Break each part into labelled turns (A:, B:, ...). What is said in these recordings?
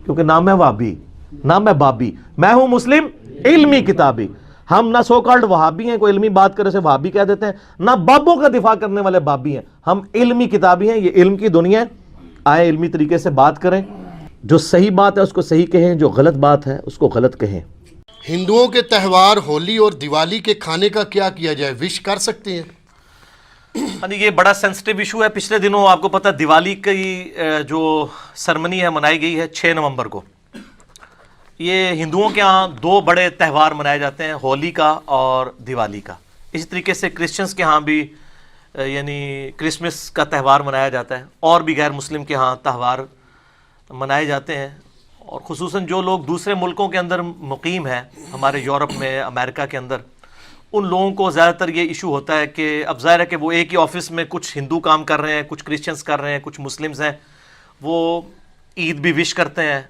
A: کیونکہ نام ہے وہابی، نام ہے بابی. میں ہوں مسلم علمی کتابی. ہم نہ سو کالڈ وہابی ہیں، کوئی علمی بات کرے سے وہابی کہہ دیتے ہیں، نہ بابوں کا دفاع کرنے والے بابی ہیں. ہم علمی کتابی ہیں. یہ علم کی دنیا ہے. آئے علمی طریقے سے بات کریں، جو صحیح بات ہے اس کو صحیح کہیں، جو غلط بات ہے اس کو غلط کہیں.
B: ہندوؤں کے تہوار ہولی اور دیوالی کے کھانے کا کیا کیا جائے؟ وش کر سکتے ہیں؟
A: یہ بڑا سینسٹیو ایشو ہے. پچھلے دنوں آپ کو پتہ دیوالی کی جو سرمنی ہے منائی گئی ہے 6 نومبر کو. یہ ہندوؤں کے ہاں 2 بڑے تہوار منائے جاتے ہیں، ہولی کا اور دیوالی کا. اسی طریقے سے کرسچنس کے ہاں بھی یعنی کرسمس کا تہوار منایا جاتا ہے، اور بھی غیر مسلم کے ہاں تہوار منائے جاتے ہیں. اور خصوصاً جو لوگ دوسرے ملکوں کے اندر مقیم ہیں، ہمارے یورپ میں، امریکہ کے اندر، ان لوگوں کو زیادہ تر یہ ایشو ہوتا ہے کہ اب ظاہر ہے کہ وہ ایک ہی آفس میں کچھ ہندو کام کر رہے ہیں، کچھ کرسچنس کر رہے ہیں، کچھ مسلمز ہیں، وہ عید بھی وش کرتے ہیں.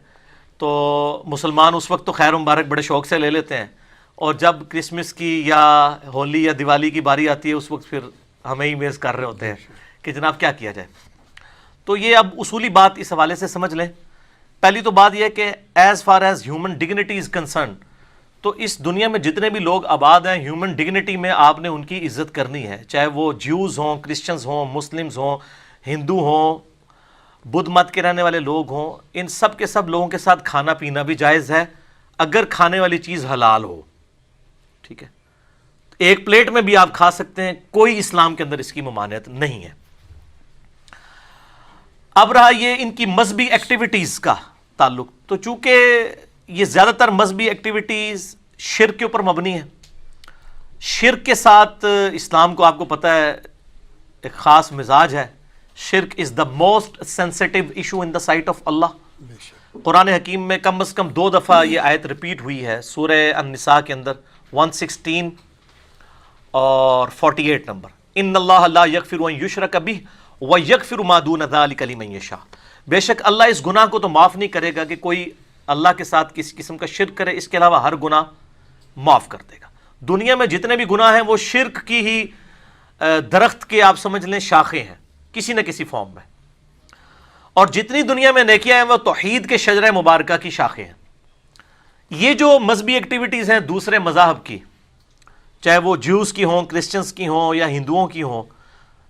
A: تو مسلمان اس وقت تو خیر مبارک بڑے شوق سے لے لیتے ہیں، اور جب کرسمس کی یا ہولی یا دیوالی کی باری آتی ہے اس وقت پھر ہمیں ہی میز کر رہے ہوتے ہیں کہ جناب کیا کیا جائے. تو یہ اب اصولی بات اس حوالے سے سمجھ لیں. پہلی تو بات یہ ہے کہ as far as human dignity is concern, تو اس دنیا میں جتنے بھی لوگ آباد ہیں، ہیومن ڈگنیٹی میں آپ نے ان کی عزت کرنی ہے، چاہے وہ جیوز ہوں، کرسچنز ہوں، مسلمز ہوں، ہندو ہوں، بدھ مت کے رہنے والے لوگ ہوں. ان سب کے سب لوگوں کے ساتھ کھانا پینا بھی جائز ہے اگر کھانے والی چیز حلال ہو. ٹھیک ہے، ایک پلیٹ میں بھی آپ کھا سکتے ہیں، کوئی اسلام کے اندر اس کی ممانعت نہیں ہے. اب رہا یہ ان کی مذہبی ایکٹیویٹیز کا تعلق، تو چونکہ یہ زیادہ تر مذہبی ایکٹیویٹیز شرک کے اوپر مبنی ہیں. شرک کے ساتھ اسلام کو آپ کو پتہ ہے ایک خاص مزاج ہے. شرک is the most sensitive issue in the sight of Allah. قرآن حکیم میں کم از کم 2 دفعہ یہ آیت ریپیٹ ہوئی ہے، سورہ النساء کے اندر 116 اور 48 نمبر. ان اللہ لا یغفر ان یشرک بہ ویغفر ما دون ذلک لمن یشاء. بے شک اللہ اس گناہ کو تو معاف نہیں کرے گا کہ کوئی اللہ کے ساتھ کسی قسم کا شرک کرے، اس کے علاوہ ہر گناہ معاف کر دے گا. دنیا میں جتنے بھی گناہ ہیں وہ شرک کی ہی درخت کے آپ سمجھ لیں شاخیں ہیں کسی نہ کسی فارم میں، اور جتنی دنیا میں نیکیاں ہیں وہ توحید کے شجرہ مبارکہ کی شاخیں ہیں. یہ جو مذہبی ایکٹیویٹیز ہیں دوسرے مذاہب کی، چاہے وہ جیوز کی ہوں، کرسچنس کی ہوں یا ہندوؤں کی ہوں،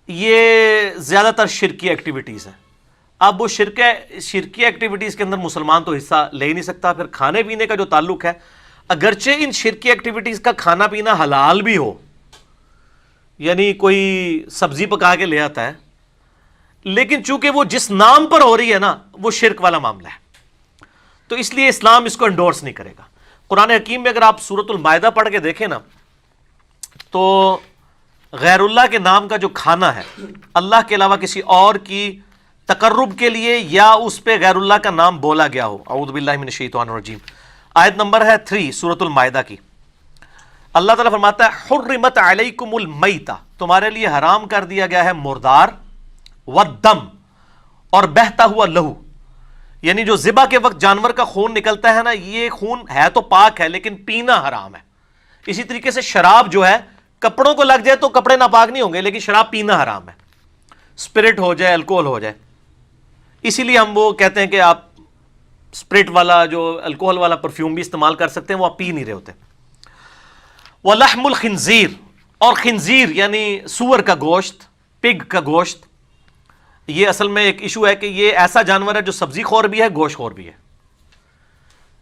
A: یہ زیادہ تر شرکی ایکٹیویٹیز ہیں. اب وہ شرکی ایکٹیویٹیز کے اندر مسلمان تو حصہ لے ہی نہیں سکتا. پھر کھانے پینے کا جو تعلق ہے، اگرچہ ان شرکی ایکٹیویٹیز کا کھانا پینا حلال بھی ہو، یعنی کوئی سبزی پکا کے لے آتا ہے، لیکن چونکہ وہ جس نام پر ہو رہی ہے نا وہ شرک والا معاملہ ہے، تو اس لیے اسلام اس کو انڈورس نہیں کرے گا. قرآن حکیم میں اگر آپ سورۃ المائدہ پڑھ کے دیکھیں نا، تو غیر اللہ کے نام کا جو کھانا ہے، اللہ کے علاوہ کسی اور کی تقرب کے لیے یا اس پہ غیر اللہ کا نام بولا گیا ہو، اعوذ باللہ من الشیطان الرجیم. آیت نمبر ہے 3 سورۃ المائدہ کی. اللہ تعالیٰ فرماتا ہے حرمت علیکم المیتہ، تمہارے لیے حرام کر دیا گیا ہے مردار، والدم، اور بہتا ہوا لہو. یعنی جو ذبح کے وقت جانور کا خون نکلتا ہے نا، یہ خون ہے تو پاک ہے لیکن پینا حرام ہے. اسی طریقے سے شراب جو ہے کپڑوں کو لگ جائے تو کپڑے ناپاک نہیں ہوں گے، لیکن شراب پینا حرام ہے، اسپرٹ ہو جائے، الکوہل ہو جائے. اسی لیے ہم وہ کہتے ہیں کہ آپ اسپرٹ والا جو الکوہل والا پرفیوم بھی استعمال کر سکتے ہیں، وہ آپ پی نہیں رہے ہوتے. وَلَحْمُ الْخِنزِيرِ، اور خنزیر یعنی سور کا گوشت، پگ کا گوشت. یہ اصل میں ایک ایشو ہے کہ یہ ایسا جانور ہے جو سبزی خور بھی ہے، گوشت خور بھی ہے.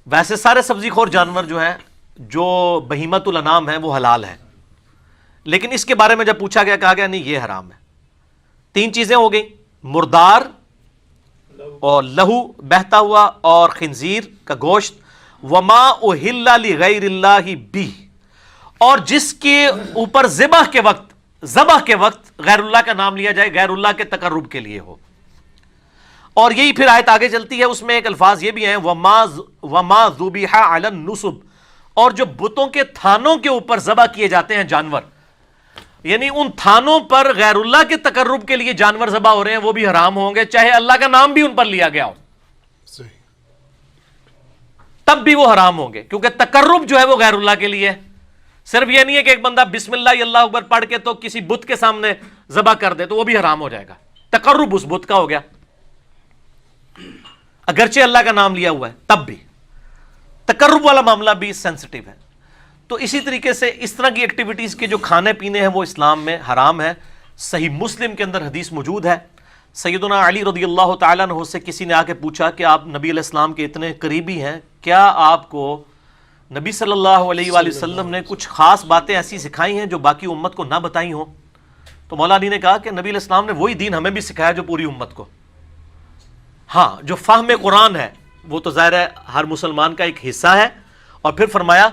A: ویسے سارے سبزی خور جانور جو ہیں، جو بہیمۃ الانام ہیں، وہ حلال ہیں، لیکن اس کے بارے میں جب پوچھا گیا کہا گیا نہیں یہ حرام ہے. 3 چیزیں ہو گئیں، مردار اور لہو بہتا ہوا اور خنزیر کا گوشت. وما اہل لغیر اللہ بہ، اور جس کے اوپر ذبح کے وقت غیر اللہ کا نام لیا جائے، غیر اللہ کے تقرب کے لیے ہو. اور یہی پھر آیت آگے چلتی ہے، اس میں ایک الفاظ یہ بھی ہیں وما ذبح علی النصب، اور جو بتوں کے تھانوں کے اوپر ذبح کیے جاتے ہیں جانور، یعنی ان تھانوں پر غیر اللہ کے تقرب کے لیے جانور ذبح ہو رہے ہیں، وہ بھی حرام ہوں گے چاہے اللہ کا نام بھی ان پر لیا گیا ہو.
B: صحیح.
A: تب بھی وہ حرام ہوں گے، کیونکہ تقرب جو ہے وہ غیر اللہ کے لیے ہے. صرف یہ نہیں ہے کہ ایک بندہ بسم اللہ اللہ اکبر پڑھ کے تو کسی بت کے سامنے ذبح کر دے تو وہ بھی حرام ہو جائے گا، تقرب اس بت کا ہو گیا. اگرچہ اللہ کا نام لیا ہوا ہے تب بھی تقرب والا معاملہ بھی سینسٹیو ہے. تو اسی طریقے سے اس طرح کی ایکٹیویٹیز کے جو کھانے پینے ہیں وہ اسلام میں حرام ہے. صحیح مسلم کے اندر حدیث موجود ہے. سیدنا علی رضی اللہ تعالیٰ عنہ سے کسی نے آ کے پوچھا کہ آپ نبی علیہ السلام کے اتنے قریبی ہیں, کیا آپ کو نبی صلی اللہ علیہ وآلہ وسلم نے کچھ خاص باتیں ایسی سکھائی ہیں جو باقی امت کو نہ بتائی ہوں؟ تو مولا علی نے کہا کہ نبی علیہ السلام نے وہی دین ہمیں بھی سکھایا جو پوری امت کو. ہاں, جو فہم قرآن ہے وہ تو ظاہر ہے ہر مسلمان کا ایک حصہ ہے. اور پھر فرمایا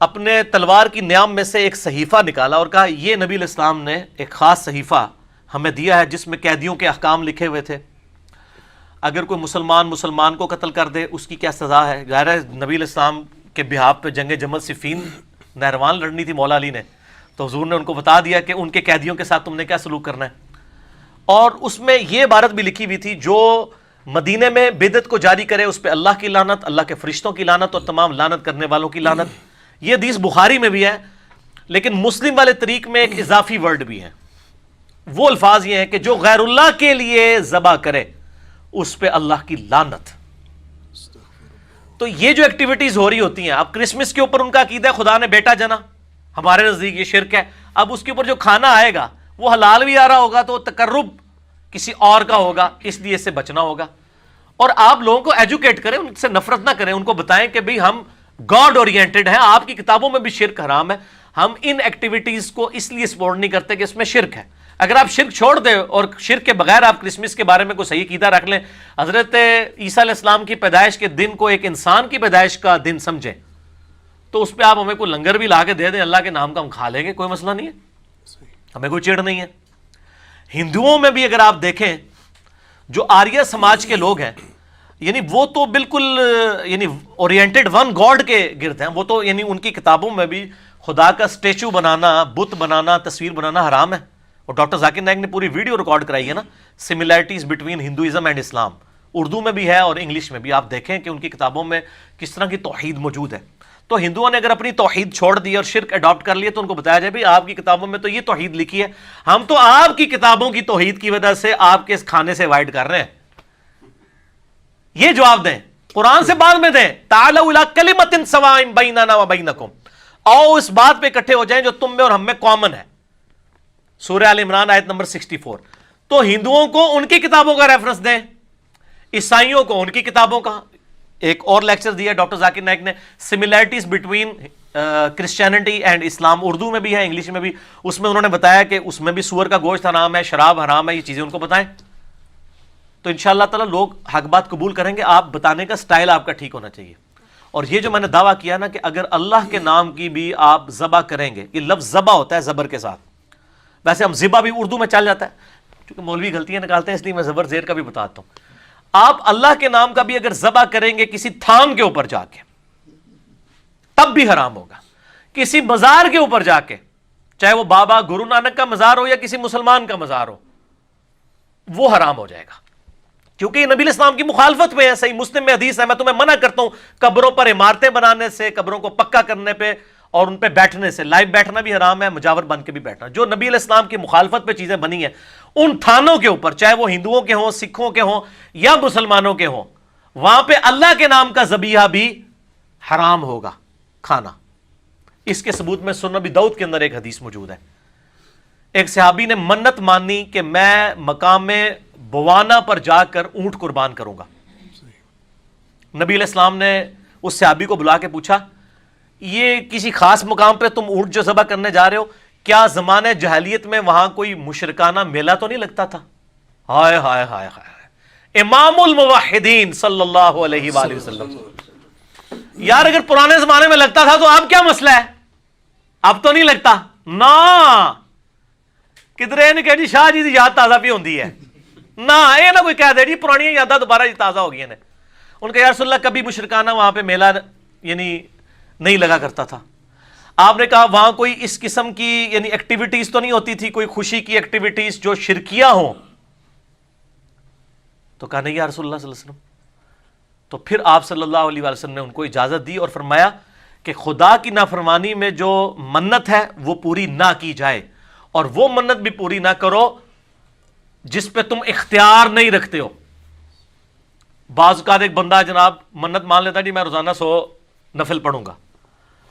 A: اپنے تلوار کی نیام میں سے ایک صحیفہ نکالا اور کہا یہ نبی علیہ السلام نے ایک خاص صحیفہ ہمیں دیا ہے جس میں قیدیوں کے احکام لکھے ہوئے تھے. اگر کوئی مسلمان کو قتل کر دے اس کی کیا سزا ہے؟ ظاہر ہے نبی علیہ السلام کے بہاف پہ جنگ جمل صفین نہروان لڑنی تھی مولا علی نے, تو حضور نے ان کو بتا دیا کہ ان کے قیدیوں کے ساتھ تم نے کیا سلوک کرنا ہے. اور اس میں یہ عبارت بھی لکھی ہوئی تھی جو مدینے میں بدعت کو جاری کرے اس پہ اللہ کی لعنت, اللہ کے فرشتوں کی لعنت اور تمام لعنت کرنے والوں کی لعنت. یہ حدیث بخاری میں بھی ہے, لیکن مسلم والے طریق میں ایک اضافی ورڈ بھی ہے. وہ الفاظ یہ ہیں کہ جو غیر اللہ کے لیے ذبح کرے اس پہ اللہ کی لعنت. تو یہ جو ایکٹیویٹیز ہو رہی ہوتی ہیں, اب کرسمس کے اوپر ان کا عقیدہ ہے خدا نے بیٹا جنا, ہمارے نزدیک یہ شرک ہے. اب اس کے اوپر جو کھانا آئے گا وہ حلال بھی آ رہا ہوگا تو تقرب کسی اور کا ہوگا, اس لیے اس سے بچنا ہوگا. اور آپ لوگوں کو ایجوکیٹ کریں, ان سے نفرت نہ کریں, ان کو بتائیں کہ بھئی ہم گاڈ اورینٹڈ ہیں, آپ کی کتابوں میں بھی شرک حرام ہے. ہم ان ایکٹیویٹیز کو اس لیے سپورٹ نہیں کرتے کہ اس میں شرک ہے. اگر آپ شرک چھوڑ دیں اور شرک کے بغیر آپ کرسمس کے بارے میں کوئی صحیح عقیدہ رکھ لیں, حضرت عیسیٰ علیہ السلام کی پیدائش کے دن کو ایک انسان کی پیدائش کا دن سمجھیں, تو اس پہ آپ ہمیں کوئی لنگر بھی لا کے دے دیں اللہ کے نام کا, ہم کھا لیں گے, کوئی مسئلہ نہیں ہے, ہمیں کوئی چڑ نہیں ہے. ہندوؤں میں بھی اگر آپ دیکھیں جو آریہ سماج کے لوگ ہیں, یعنی وہ تو بالکل یعنی اورینٹڈ ون گاڈ کے گرد ہیں. وہ تو یعنی ان کی کتابوں میں بھی خدا کا اسٹیچو بنانا, بت بنانا, تصویر بنانا حرام ہے. اور ڈاکٹر ذاکر نائک نے پوری ویڈیو ریکارڈ کرائی ہے نا, سملیرٹیز بٹوین ہندوازم اینڈ اسلام, اردو میں بھی ہے اور انگلش میں بھی. آپ دیکھیں کہ ان کی کتابوں میں کس طرح کی توحید موجود ہے. تو ہندوؤں نے اگر اپنی توحید چھوڑ دی اور شرک اڈاپٹ کر لیا تو ان کو بتایا جائے بھی آپ کی کتابوں میں تو یہ توحید لکھی ہے, ہم تو آپ کی کتابوں کی توحید کی وجہ سے آپ کے اس کھانے سے اوائڈ کر رہے ہیں. یہ جواب دیں, قرآن سے بعد میں دیں. تعالوا الی کلمۃ سواء بیننا و بینکم, آؤ اس بات پہ اکٹھے ہو جائیں جو تم میں اور ہم میں کامن ہے. سورہ آل عمران آیت نمبر 64. تو ہندوؤں کو ان کی کتابوں کا ریفرنس دیں, عیسائیوں کو ان کی کتابوں کا. ایک اور لیکچر دیا ڈاکٹر ذاکر نائک نے, سملیرٹیز بٹوین کرسچینٹی اینڈ اسلام, اردو میں بھی ہے انگلش میں بھی. اس میں انہوں نے بتایا کہ اس میں بھی سور کا گوشت حرام ہے, شراب حرام ہے, یہ چیزیں ان کو بتائیں. تو انشاءاللہ تعالی لوگ حق بات قبول کریں گے. آپ بتانے کا سٹائل آپ کا ٹھیک ہونا چاہیے. اور یہ جو میں نے دعویٰ کیا نا کہ اگر اللہ کے نام کی بھی آپ ذبح کریں گے, یہ لفظ ذبح ہوتا ہے زبر کے ساتھ, ویسے ہم ذبح بھی اردو میں چل جاتا ہے کیونکہ مولوی غلطیاں نکالتے ہیں, اس لیے میں زبر زیر کا بھی بتاتا ہوں. آپ اللہ کے نام کا بھی اگر ذبح کریں گے کسی تھام کے اوپر جا کے تب بھی حرام ہوگا. کسی مزار کے اوپر جا کے, چاہے وہ بابا گرو نانک کا مزار ہو یا کسی مسلمان کا مزار ہو, وہ حرام ہو جائے گا کیونکہ یہ نبی علیہ السلام کی مخالفت میں ہے. صحیح مسلم میں حدیث ہے, میں تمہیں منع کرتا ہوں قبروں پر عمارتیں بنانے سے, قبروں کو پکا کرنے پہ اور ان پہ بیٹھنے سے. لائیو بیٹھنا بھی حرام ہے, مجاور بن کے بھی بیٹھنا. جو نبی علیہ السلام کی مخالفت پہ چیزیں بنی ہیں ان تھانوں کے اوپر, چاہے وہ ہندوؤں کے ہوں, سکھوں کے ہوں یا مسلمانوں کے ہوں, وہاں پہ اللہ کے نام کا ذبیحہ بھی حرام ہوگا کھانا. اس کے ثبوت میں سنن ابی داؤد کے اندر ایک حدیث موجود ہے. ایک صحابی نے منت مانی کہ میں مقام بوانا پر جا کر اونٹ قربان کروں گا. نبی علیہ السلام نے اس صحابی کو بلا کے پوچھا, یہ کسی خاص مقام پہ تم اونٹ جو ذبح کرنے جا رہے ہو, کیا زمانے جاہلیت میں وہاں کوئی مشرکانہ میلہ تو نہیں لگتا تھا؟ ہائے ہائے ہائے ہائے, امام الموحدین صلی اللہ علیہ وآلہ وسلم. یار اگر پرانے زمانے میں لگتا تھا تو اب کیا مسئلہ ہے, اب تو نہیں لگتا نا. کدھر نے کہا جی شاہ جی دی یاد تازہ بھی ہوندی ہے نا, یہ نہ کوئی کہہ دے جی پرانی یاداں دوبارہ جی تازہ ہو گئی ہیں. ان کا یا رسول اللہ کبھی مشرکانہ وہاں پہ میلہ یعنی نہیں لگا کرتا تھا. آپ نے کہا وہاں کوئی اس قسم کی یعنی ایکٹیویٹیز تو نہیں ہوتی تھی, کوئی خوشی کی ایکٹیویٹیز جو شرکیہ ہوں؟ تو کہا نہیں یا رسول اللہ صلی اللہ علیہ وسلم. تو پھر آپ صلی اللہ علیہ وسلم نے ان کو اجازت دی اور فرمایا کہ خدا کی نافرمانی میں جو منت ہے وہ پوری نہ کی جائے, اور وہ منت بھی پوری نہ کرو جس پہ تم اختیار نہیں رکھتے ہو. بعض اوقات ایک بندہ جناب منت مان لیتا ہے جی میں روزانہ 100 نفل پڑھوں گا.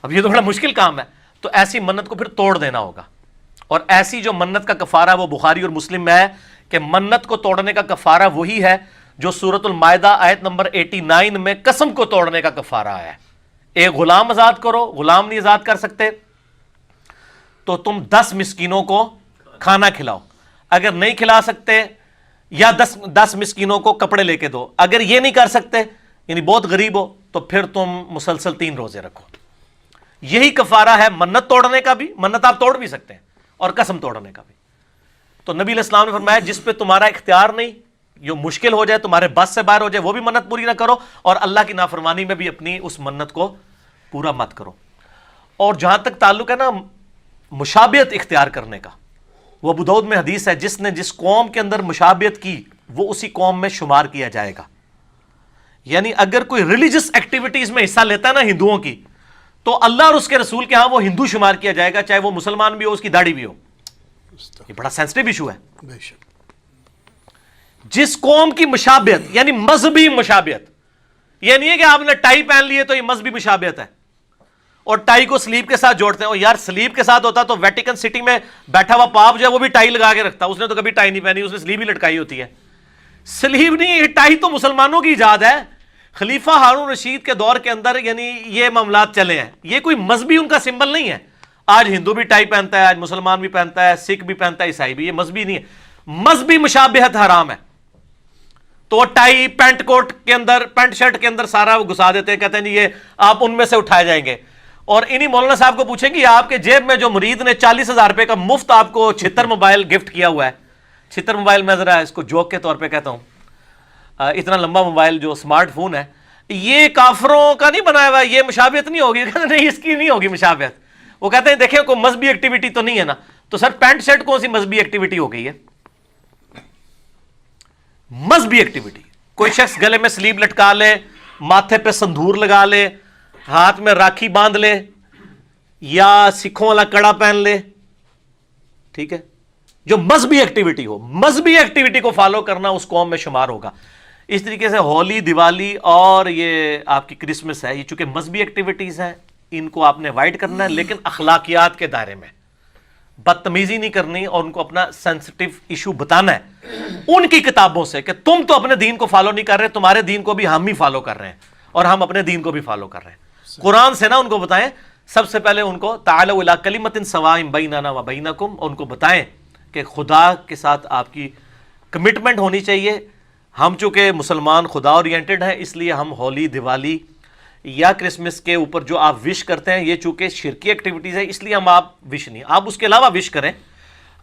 A: اب یہ تو بڑا مشکل کام ہے, تو ایسی منت کو پھر توڑ دینا ہوگا. اور ایسی جو منت کا کفارہ وہ بخاری اور مسلم میں ہے کہ منت کو توڑنے کا کفارہ وہی ہے جو سورۃ المائدہ آیت نمبر 89 میں قسم کو توڑنے کا کفارہ ہے. ایک غلام آزاد کرو, غلام نہیں آزاد کر سکتے تو تم 10 مسکینوں کو کھانا کھلاؤ, اگر نہیں کھلا سکتے یا 10 مسکینوں کو کپڑے لے کے دو, اگر یہ نہیں کر سکتے یعنی بہت غریب ہو تو پھر تم مسلسل 3 روزے رکھو. یہی کفارہ ہے منت توڑنے کا بھی, منت آپ توڑ بھی سکتے ہیں, اور قسم توڑنے کا بھی. تو نبی علیہ السلام نے فرمایا جس پہ تمہارا اختیار نہیں, جو مشکل ہو جائے, تمہارے بس سے باہر ہو جائے, وہ بھی منت پوری نہ کرو, اور اللہ کی نافرمانی میں بھی اپنی اس منت کو پورا مت کرو. اور جہاں تک تعلق ہے نا مشابہت اختیار کرنے کا, وہ ابو داؤد میں حدیث ہے جس نے جس قوم کے اندر مشابہت کی وہ اسی قوم میں شمار کیا جائے گا. یعنی اگر کوئی ریلیجس ایکٹیویٹیز میں حصہ لیتا ہے نا ہندوؤں کی, تو اللہ اور اس کے رسول کے ہاں وہ ہندو شمار کیا جائے گا, چاہے وہ مسلمان بھی ہو, اس کی داڑھی بھی ہو. یہ بڑا سینسٹیو ایشو ہے.
B: بے شک.
A: جس قوم کی مشابہت یعنی مذہبی مشابہت, یہ نہیں ہے کہ آپ نے ٹائی پہن لی ہے تو یہ مذہبی مشابہت ہے, اور ٹائی کو سلیب کے ساتھ جوڑتے ہیں. اور یار سلیب کے ساتھ ہوتا تو ویٹیکن سٹی میں بیٹھا ہوا پاپ جو ہے وہ بھی ٹائی لگا کے رکھتا, اس نے تو کبھی ٹائی نہیں پہنی, اس نے سلیب ہی لٹکائی ہوتی ہے. سلیب نہیں, یہ ٹائی تو مسلمانوں کی ایجاد ہے. خلیفہ ہارون رشید کے دور کے اندر یعنی یہ معاملات چلے ہیں, یہ کوئی مذہبی ان کا سمبل نہیں ہے. آج ہندو بھی ٹائی پہنتا ہے, آج مسلمان بھی پہنتا ہے, سکھ بھی پہنتا ہے, عیسائی بھی, یہ مذہبی نہیں ہے. مذہبی مشابہت حرام ہے. تو ٹائی پینٹ کوٹ کے اندر, پینٹ شرٹ کے اندر سارا وہ گھسا دیتے ہیں, کہتے ہیں یہ آپ ان میں سے اٹھائے جائیں گے. اور انہی مولانا صاحب کو پوچھیں گے آپ کے جیب میں جو مرید نے 40,000 روپے کا مفت آپ کو 76 موبائل گفٹ کیا ہوا ہے, 76 موبائل میں ذرا اس کو جوک کے طور پہ کہتا ہوں, اتنا لمبا موبائل جو اسمارٹ فون ہے, یہ کافروں کا نہیں بنایا ہوا, یہ مشابہت نہیں ہوگی. کہتے نہیں اس کی نہیں ہوگی مشابہت. وہ کہتے ہیں دیکھیں کوئی مذہبی ایکٹیویٹی تو نہیں ہے نا. تو سر پینٹ شرٹ کون سی مذہبی ایکٹیویٹی ہو گئی ہے؟ مذہبی ایکٹیویٹی, کوئی شخص گلے میں سلیب لٹکا لے, ماتھے پہ سندور لگا لے, ہاتھ میں راکھی باندھ لے, یا سکھوں والا کڑا پہن لے, ٹھیک ہے, جو مذہبی ایکٹیویٹی ہو, مذہبی ایکٹیویٹی کو فالو کرنا اس قوم میں شمار ہوگا. اس طریقے سے ہولی, دیوالی اور یہ آپ کی کرسمس ہے, یہ چونکہ مذہبی ایکٹیویٹیز ہیں, ان کو آپ نے اوائڈ کرنا ہے, لیکن اخلاقیات کے دائرے میں. بدتمیزی نہیں کرنی, اور ان کو اپنا سینسٹیو ایشو بتانا ہے ان کی کتابوں سے کہ تم تو اپنے دین کو فالو نہیں کر رہے, تمہارے دین کو بھی ہم ہی فالو کر رہے ہیں, اور ہم اپنے دین کو بھی فالو کر رہے ہیں. قرآن سے نا ان کو بتائیں, سب سے پہلے ان کو تعالوا الی کلمۃ سواء بیننا و بینکم, ان کو بتائیں کہ خدا کے ساتھ آپ کی کمٹمنٹ ہونی چاہیے. ہم چونکہ مسلمان خدا اورینٹڈ ہیں, اس لیے ہم ہولی, دیوالی یا کرسمس کے اوپر جو آپ وش کرتے ہیں یہ چونکہ شرکی ایکٹیویٹیز ہے, اس لیے ہم آپ وش نہیں, آپ اس کے علاوہ وش کریں.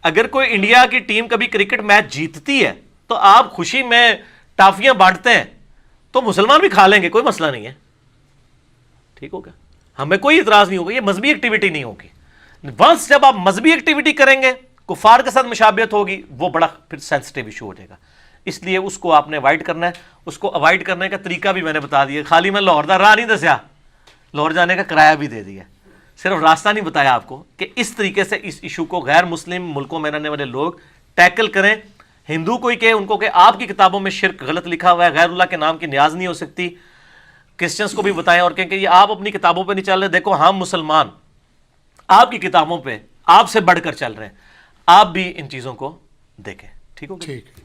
A: اگر کوئی انڈیا کی ٹیم کبھی کرکٹ میچ جیتتی ہے تو آپ خوشی میں ٹافیاں بانٹتے ہیں, تو مسلمان بھی کھا لیں گے, کوئی مسئلہ نہیں ہے, ٹھیک ہوگا, ہمیں کوئی اعتراض نہیں ہوگا. یہ مذہبی ایکٹیویٹی نہیں ہوگی. ونس جب آپ مذہبی ایکٹیویٹی کریں گے, کفار کے ساتھ مشابہت ہوگی, وہ بڑا پھر سینسٹیو ایشو ہو جائے گا. اس لیے اس کو آپ نے اوائڈ کرنا ہے. اس کو اوائڈ کرنے کا طریقہ بھی میں نے بتا دیا, خالی میں لاہور دا راہ نہیں دسیا, لاہور جانے کا کرایہ بھی دے دیا, صرف راستہ نہیں بتایا آپ کو کہ اس طریقے سے اس ایشو کو غیر مسلم ملکوں میں رہنے والے لوگ ٹیکل کریں. ہندو کوئی کہ ان کو کہ آپ کی کتابوں میں شرک غلط لکھا ہوا ہے, غیر اللہ کے نام کی نیاز نہیں ہو سکتی. کرسچنس کو بھی بتائیں اور کہیں کہ یہ آپ اپنی کتابوں پہ نہیں چل رہے, دیکھو ہم مسلمان آپ کی کتابوں پہ آپ سے بڑھ کر چل رہے ہیں, آپ بھی ان چیزوں کو دیکھیں. ٹھیک ہوگا؟
B: ٹھیک.